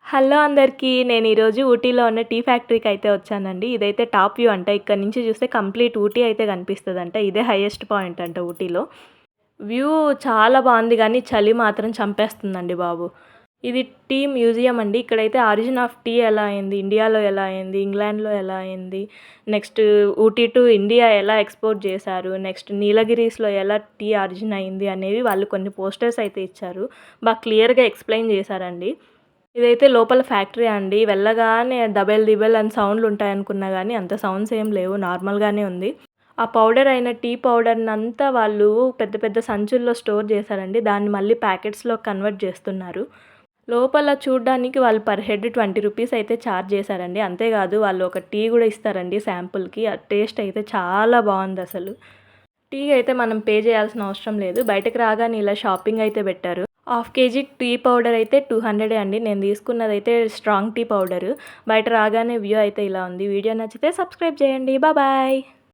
Hello అందరికీ. నేను ఈరోజు ఊటీలో ఉన్న టీ ఫ్యాక్టరీకి అయితే వచ్చానండి. ఇదైతే టాప్ వ్యూ అంట. ఇక్కడ నుంచి చూస్తే కంప్లీట్ ఊటీ అయితే కనిపిస్తదంట. ఇదే హైయెస్ట్ పాయింట్ అంట ఊటీలో. వ్యూ చాలా బాగుంది గానీ చలి మాత్రం చంపేస్తుందండి బాబు. ఇది టీ మ్యూజియం అండి. ఇక్కడైతే ఆరిజిన్ ఆఫ్ టీ ఎలా అయింది, ఇండియాలో ఎలా అయింది, ఇంగ్లాండ్‌లో ఎలా అయింది, నెక్స్ట్ ఊటీ టు ఇండియా ఎలా ఎక్స్‌పోర్ట్ చేశారు, నెక్స్ట్ నీలగిరీస్‌లో ఎలా టీ ఆరిజిన్ అయింది అనేవి వాళ్ళు కొన్ని పోస్టర్స్ అయితే ఇచ్చారు. క్లియర్‌గా ఎక్స్‌ప్లెయిన్ చేశారండి. ఇదైతే లోపల ఫ్యాక్టరీ అండి. వెళ్ళగానే దబెల్, దిబెల్ అని సౌండ్‌లుంటాయనుకున్నా గానీ, అంత సౌండ్స్ ఏం లేవు. నార్మల్‌గానే ఉంది. ఆ పౌడర్ అయిన టీ పౌడర్‌నంతా వాళ్ళు పెద్ద పెద్ద సంచుల్లో స్టోర్ చేశారండి. దాన్ని మళ్ళీ ప్యాకెట్స్‌లో కన్వర్ట్ చేస్తున్నారు. లోపల చూడ్డానికి వాళ్ళు పర్ హెడ్ ₹20 అయితే ఛార్జ్ చేశారండి. అంతేకాదు వాళ్ళు ఒక టీ గూడా ఇస్తారండి శాంపుల్‌కి. ఆ టేస్ట్ అయితే చాలా బావుందసలు. టీ అయితే మనం పే చేయాల్సిన అవసరం లేదు. బయటకి రాగానే ఇలా షాపింగ్ అయితే పెట్టారు. హాఫ్ కేజీ టీ పౌడర్ అయితే 200 అండి. నేను తీసుకున్నదైతే స్ట్రాంగ్ టీ పౌడరు. బయట రాగానే వ్యూ అయితే ఇలా ఉంది. వీడియో నచ్చితే సబ్స్క్రైబ్ చేయండి. బాయ్.